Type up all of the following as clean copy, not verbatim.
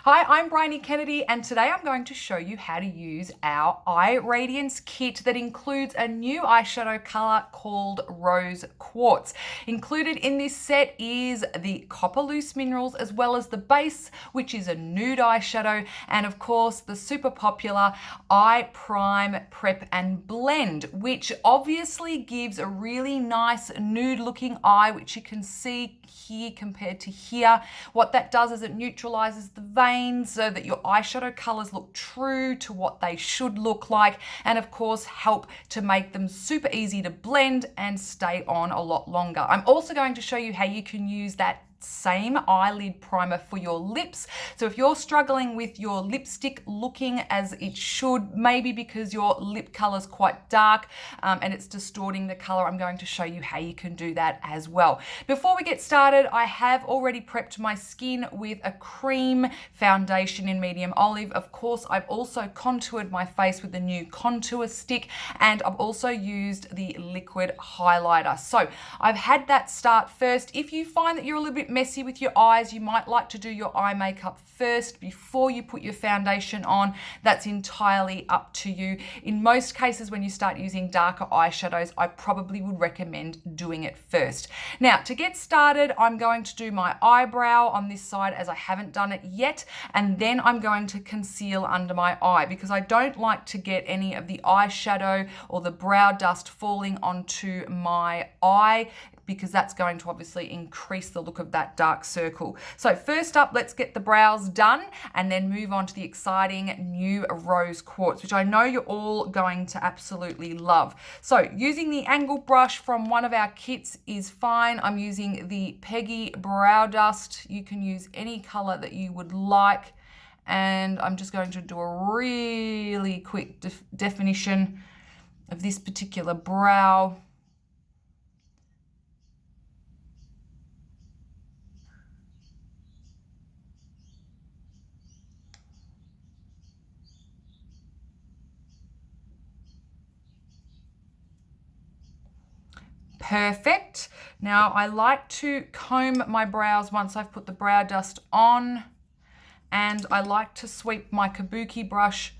Hi, I'm Bryony Kennedy, and today I'm going to show you how to use our Eye Radiance kit that includes a new eyeshadow color called Rose Quartz. Included in this set is the Copper Loose Minerals, as well as the base, which is a nude eyeshadow, and of course the super popular Eye Prime Prep and Blend, which obviously gives a really nice nude looking eye, which you can see here compared to here. What that does is it neutralizes the veins so that your eyeshadow colors look true to what they should look like, and of course help to make them super easy to blend and stay on a lot longer. I'm also going to show you how you can use that same eyelid primer for your lips. So if you're struggling with your lipstick looking as it should, maybe because your lip color is quite dark and it's distorting the color, I'm going to show you how you can do that as well. Before we get started, I have already prepped my skin with a cream foundation in medium olive. Of course, I've also contoured my face with the new contour stick, and I've also used the liquid highlighter. So I've had that start first. If you find that you're a little bit messy with your eyes, you might like to do your eye makeup first before you put your foundation on. That's entirely up to you. In most cases, when you start using darker eyeshadows, I probably would recommend doing it first. Now, to get started, I'm going to do my eyebrow on this side as I haven't done it yet, and then I'm going to conceal under my eye because I don't like to get any of the eyeshadow or the brow dust falling onto my eye, because that's going to obviously increase the look of that dark circle. So first up, let's get the brows done and then move on to the exciting new Rose Quartz, which I know you're all going to absolutely love. So using the angle brush from one of our kits is fine. I'm using the Peggy Brow Dust. You can use any color that you would like. And I'm just going to do a really quick definition of this particular brow. Perfect. Now I like to comb my brows once I've put the brow dust on, and I like to sweep my kabuki brush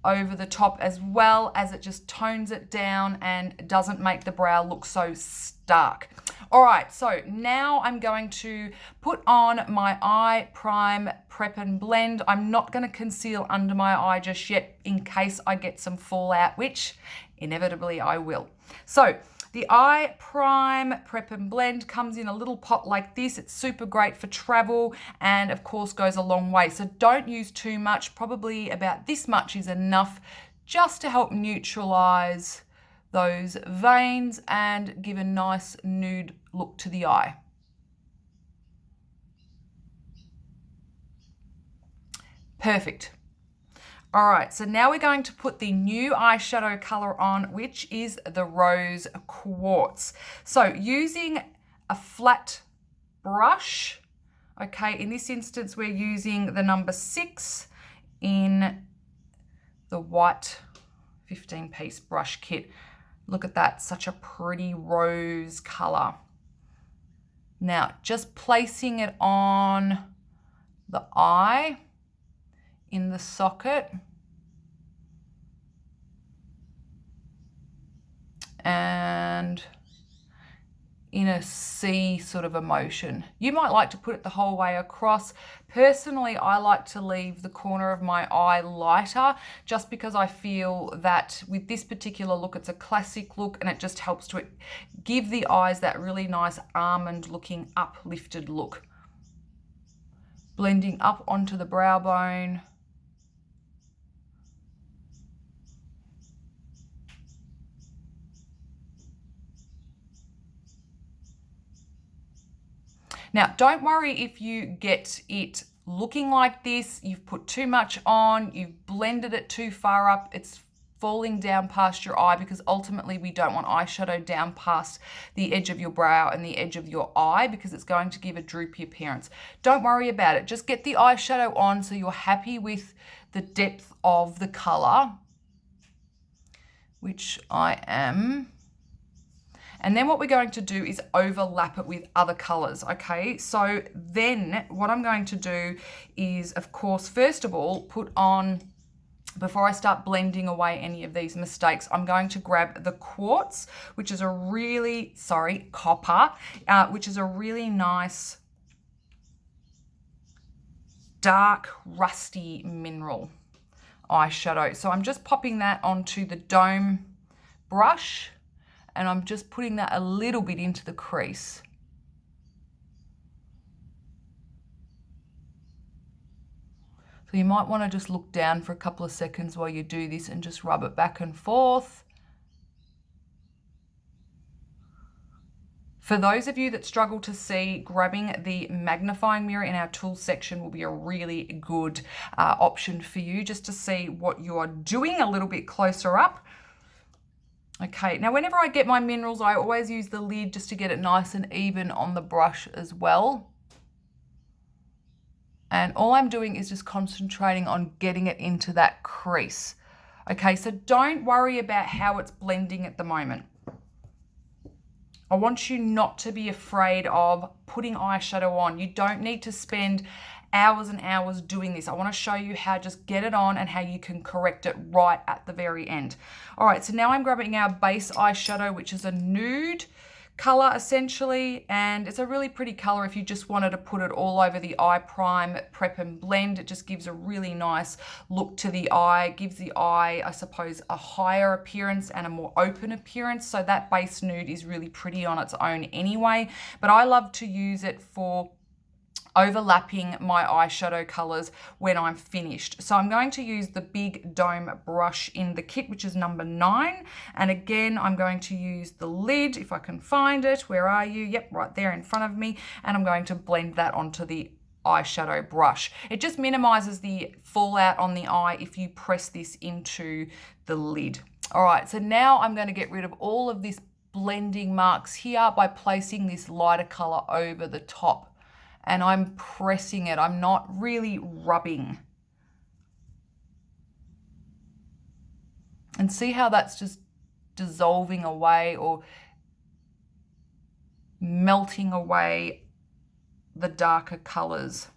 over the top as well, as it just tones it down and doesn't make the brow look so stark. All right, so now I'm going to put on my Eye Prime Prep and Blend. I'm not going to conceal under my eye just yet in case I get some fallout, which inevitably I will. So the Eye Prime Prep and Blend comes in a little pot like this. It's super great for travel and of course goes a long way. So don't use too much, probably about this much is enough just to help neutralize those veins and give a nice nude look to the eye. Perfect. All right, so now we're going to put the new eyeshadow color on, which is the Rose Quartz. So using a flat brush, okay, in this instance, we're using the number 6 in the white 15-piece brush kit. Look at that, such a pretty rose color. Now, just placing it on the eye, in the socket, and in a C sort of a motion. You might like to put it the whole way across. Personally, I like to leave the corner of my eye lighter just because I feel that with this particular look, it's a classic look and it just helps to give the eyes that really nice almond looking uplifted look. Blending up onto the brow bone. Now, don't worry if you get it looking like this, you've put too much on, you've blended it too far up, it's falling down past your eye, because ultimately we don't want eyeshadow down past the edge of your brow and the edge of your eye because it's going to give a droopy appearance. Don't worry about it. Just get the eyeshadow on so you're happy with the depth of the color, which I am. And then what we're going to do is overlap it with other colors, okay? So then what I'm going to do is, of course, first of all, put on, before I start blending away any of these mistakes, I'm going to grab the Quartz, which is a really, copper, which is a really nice, dark, rusty mineral eyeshadow. So I'm just popping that onto the dome brush, and I'm just putting that a little bit into the crease. So you might want to just look down for a couple of seconds while you do this and just rub it back and forth. For those of you that struggle to see, grabbing the magnifying mirror in our tools section will be a really good option for you, just to see what you're doing a little bit closer up. Okay, now whenever I get my minerals, I always use the lid just to get it nice and even on the brush as well. And all I'm doing is just concentrating on getting it into that crease. Okay, so don't worry about how it's blending at the moment. I want you not to be afraid of putting eyeshadow on. You don't need to spend hours and hours doing this. I want to show you how just get it on and how you can correct it right at the very end. All right, so now I'm grabbing our base eyeshadow, which is a nude color essentially, and it's a really pretty color if you just wanted to put it all over the eye, prime, prep and blend. It just gives a really nice look to the eye, gives the eye, I suppose, a higher appearance and a more open appearance. So that base nude is really pretty on its own anyway, but I love to use it for overlapping my eyeshadow colors when I'm finished. So I'm going to use the big dome brush in the kit, which is number 9. And again, I'm going to use the lid, if I can find it. Where are you? Yep, right there in front of me. And I'm going to blend that onto the eyeshadow brush. It just minimizes the fallout on the eye if you press this into the lid. All right, so now I'm going to get rid of all of this blending marks here by placing this lighter color over the top. And I'm pressing it. I'm not really rubbing. And see how that's just dissolving away or melting away the darker colors.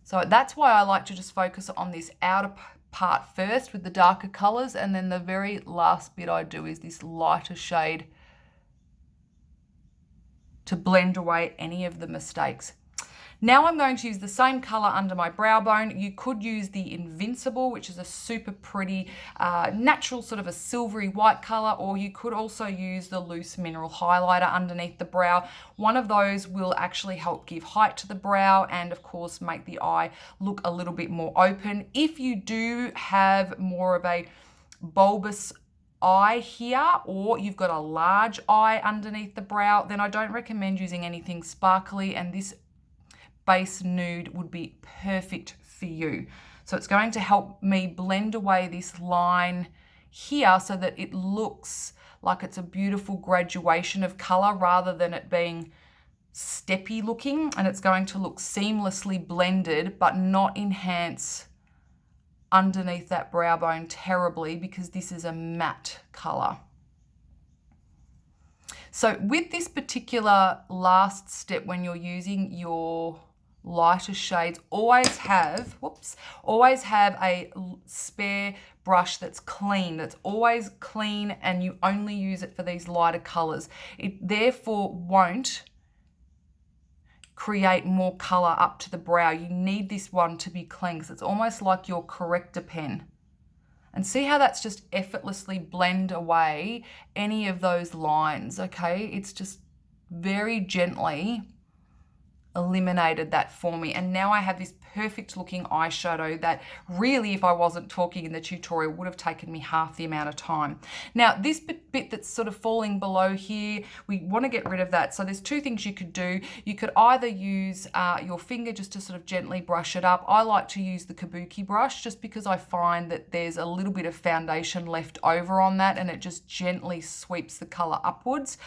So that's why I like to just focus on this outer part first with the darker colors, and then the very last bit I do is this lighter shade to blend away any of the mistakes. Now I'm going to use the same color under my brow bone. You could use the Invincible, which is a super pretty, natural sort of a silvery white color, or you could also use the loose mineral highlighter underneath the brow. One of those will actually help give height to the brow and of course make the eye look a little bit more open. If you do have more of a bulbous eye here, or you've got a large eye underneath the brow, then I don't recommend using anything sparkly, and this base nude would be perfect for you. So it's going to help me blend away this line here so that it looks like it's a beautiful graduation of color rather than it being steppy looking, and it's going to look seamlessly blended but not enhance underneath that brow bone terribly, because this is a matte color. So with this particular last step, when you're using your lighter shades, always have a spare brush that's clean, and you only use it for these lighter colors. It therefore won't create more color up to the brow. You need this one to be clean because it's almost like your corrector pen. And see how that's just effortlessly blend away any of those lines, okay? It's just very gently eliminated that for me, and now I have this perfect looking eyeshadow that really, if I wasn't talking in the tutorial, would have taken me half the amount of time. Now this bit that's sort of falling below here, we want to get rid of that. So there's two things you could do. You could either use your finger just to sort of gently brush it up. I like to use the kabuki brush just because I find that there's a little bit of foundation left over on that, and it just gently sweeps the color upwards.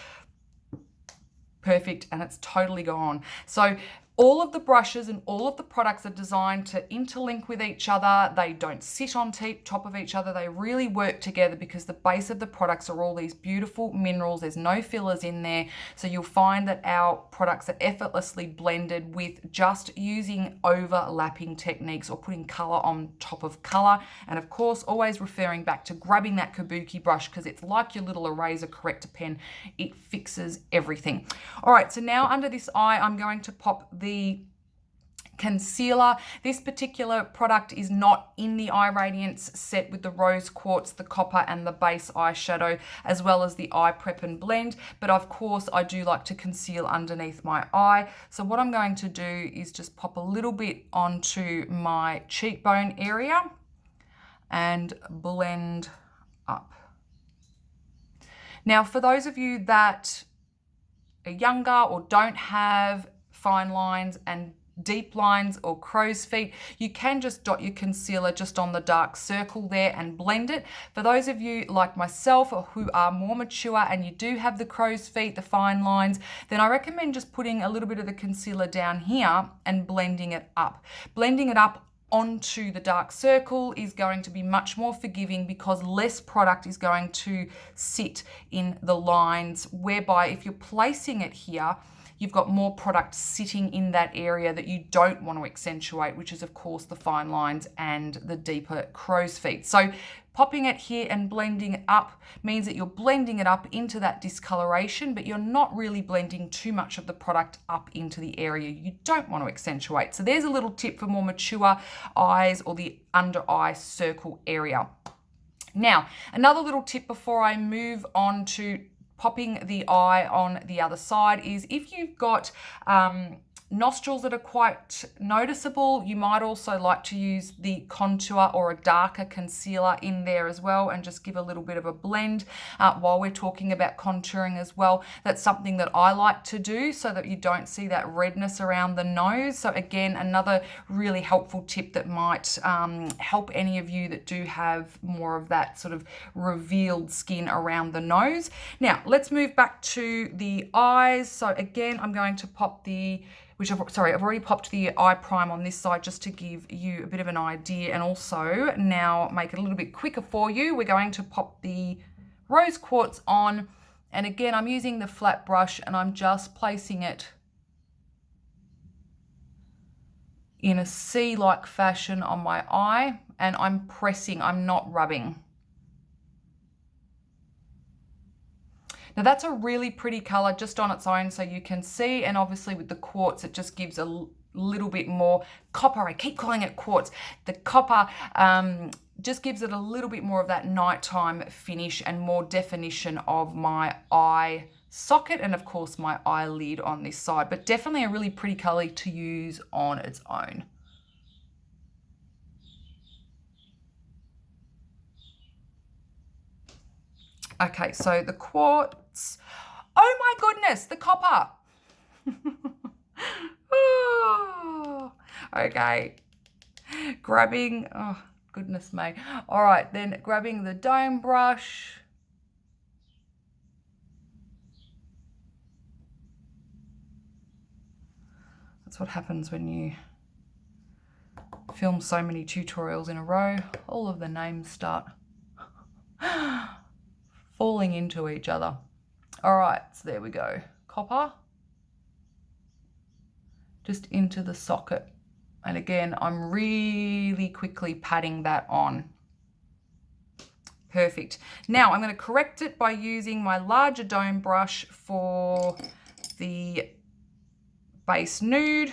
Perfect, and it's totally gone. So All of the brushes and all of the products are designed to interlink with each other. They don't sit on top of each other. They really work together because the base of the products are all these beautiful minerals. There's no fillers in there. So you'll find that our products are effortlessly blended with just using overlapping techniques or putting color on top of color. And of course, always referring back to grabbing that kabuki brush because it's like your little eraser corrector pen. It fixes everything. All right, so now under this eye, I'm going to pop the concealer. This particular product is not in the Eye Radiance set with the Rose Quartz, the Copper, and the base eyeshadow, as well as the Eye Prep and Blend. But of course, I do like to conceal underneath my eye. So what I'm going to do is just pop a little bit onto my cheekbone area and blend up. Now, for those of you that are younger or don't have fine lines and deep lines or crow's feet, you can just dot your concealer just on the dark circle there and blend it. For those of you like myself who are more mature and you do have the crow's feet, the fine lines, then I recommend just putting a little bit of the concealer down here and blending it up. Blending it up onto the dark circle is going to be much more forgiving because less product is going to sit in the lines, whereby if you're placing it here, you've got more product sitting in that area that you don't want to accentuate, which is of course the fine lines and the deeper crow's feet. So popping it here and blending it up means that you're blending it up into that discoloration, but you're not really blending too much of the product up into the area you don't want to accentuate. So there's a little tip for more mature eyes or the under eye circle area. Now, another little tip before I move on to popping the eye on the other side is if you've got nostrils that are quite noticeable, you might also like to use the contour or a darker concealer in there as well and just give a little bit of a blend while we're talking about contouring as well. That's something that I like to do so that you don't see that redness around the nose. So again, another really helpful tip that might help any of you that do have more of that sort of revealed skin around the nose. Now, let's move back to the eyes. So again, I'm going to pop the I've already popped the eye prime on this side just to give you a bit of an idea and also now make it a little bit quicker for you. We're going to pop the Rose Quartz on, and again, I'm using the flat brush and I'm just placing it in a C-like fashion on my eye, and I'm pressing, I'm not rubbing. Now that's a really pretty color just on its own, so you can see, and obviously with the quartz, it just gives a little bit more copper. I keep calling it quartz. The copper just gives it a little bit more of that nighttime finish and more definition of my eye socket and of course my eyelid on this side, but definitely a really pretty color to use on its own. Okay, so the quartz, oh my goodness, the copper. Oh, okay, grabbing, oh goodness me. All right, then grabbing the dome brush. That's what happens when you film so many tutorials in a row. All of the names start falling into each other. All right, so there we go. Copper, just into the socket. And again, I'm really quickly patting that on. Perfect. Now I'm going to correct it by using my larger dome brush for the base Nude.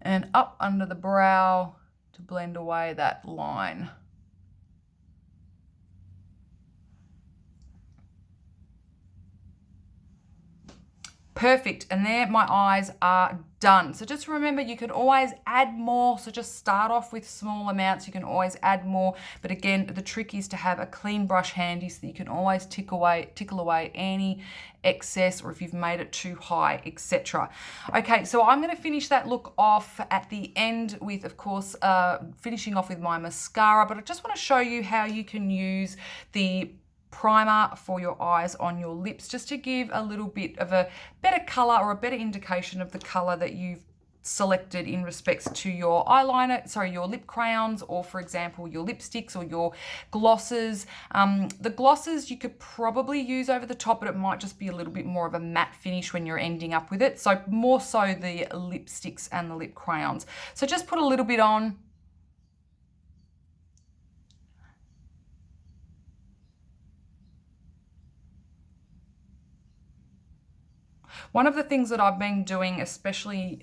And up under the brow to blend away that line. Perfect, and there my eyes are done. So just remember, you can always add more. So just start off with small amounts. You can always add more, but again, the trick is to have a clean brush handy so that you can always tickle away any excess, or if you've made it too high, etc. Okay, so I'm going to finish that look off at the end with, of course, finishing off with my mascara, but I just want to show you how you can use the primer for your eyes on your lips, just to give a little bit of a better color or a better indication of the color that you've selected in respects to your eyeliner, sorry, your lip crayons, or for example, your lipsticks or your glosses. The glosses you could probably use over the top, but it might just be a little bit more of a matte finish when you're ending up with it. So more so the lipsticks and the lip crayons. So just put a little bit on. One of the things that I've been doing, especially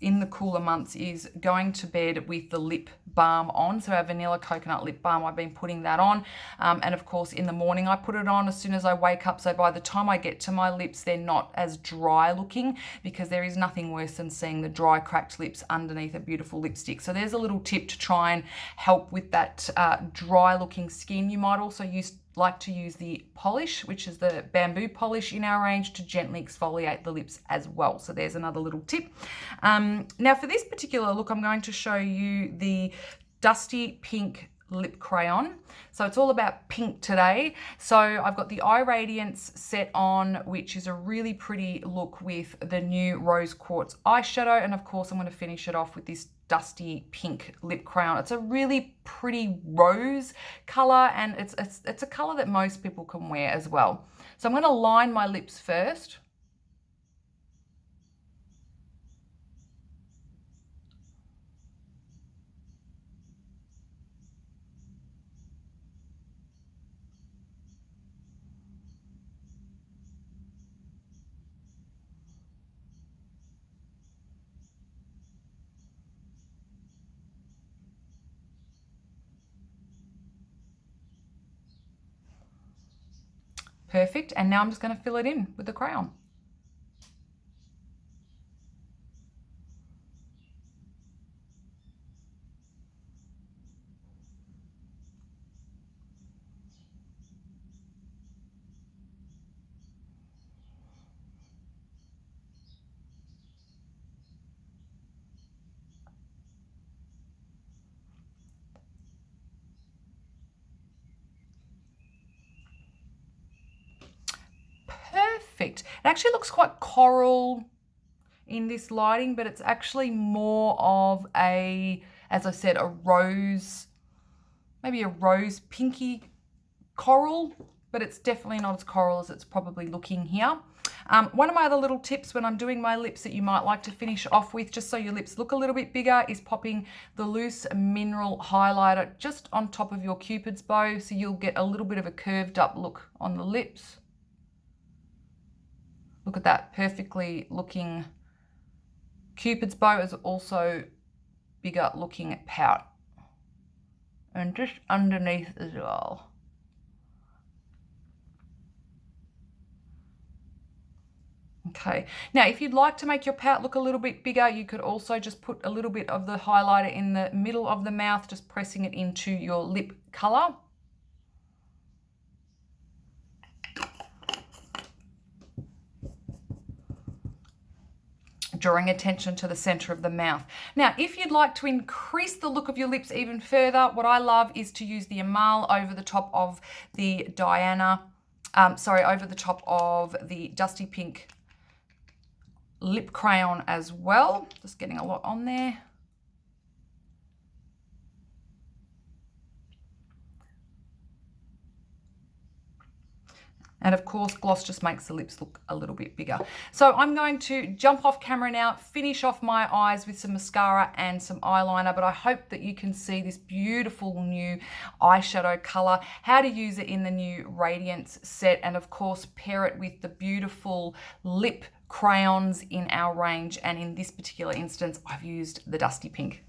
in the cooler months, is going to bed with the lip balm on. So our vanilla coconut lip balm, I've been putting that on. And of course, in the morning, I put it on as soon as I wake up. So by the time I get to my lips, they're not as dry looking, because there is nothing worse than seeing the dry, cracked lips underneath a beautiful lipstick. So there's a little tip to try and help with that dry looking skin. You might also like to use the polish, which is the bamboo polish in our range, to gently exfoliate the lips as well. So there's another little tip. Now for this particular look, I'm going to show you the Dusty Pink lip crayon. So it's all about pink today. So I've got the Eye Radiance set on, which is a really pretty look with the new Rose Quartz eyeshadow. And of course, I'm going to finish it off with this Dusty Pink lip crayon. It's a really pretty rose color, and it's a color that most people can wear as well. So I'm going to line my lips first. Perfect, and now I'm just going to fill it in with the crayon. Perfect. It actually looks quite coral in this lighting, but it's actually more of a, as I said, a rose, maybe a rose pinky coral, but it's definitely not as coral as it's probably looking here. One of my other little tips when I'm doing my lips that you might like to finish off with, just so your lips look a little bit bigger, is popping the loose mineral highlighter just on top of your Cupid's bow, so you'll get a little bit of a curved up look on the lips. Look at that, perfectly looking Cupid's bow is also bigger looking pout. And just underneath as well. Okay, now if you'd like to make your pout look a little bit bigger, you could also just put a little bit of the highlighter in the middle of the mouth, just pressing it into your lip color. Drawing attention to the center of the mouth. Now, if you'd like to increase the look of your lips even further, what I love is to use the Emal over the top of the over the top of the Dusty Pink lip crayon as well. Just getting a lot on there. And of course, gloss just makes the lips look a little bit bigger. So I'm going to jump off camera now, finish off my eyes with some mascara and some eyeliner, but I hope that you can see this beautiful new eyeshadow color, how to use it in the new Radiance set, and of course, pair it with the beautiful lip crayons in our range. And in this particular instance, I've used the Dusty Pink.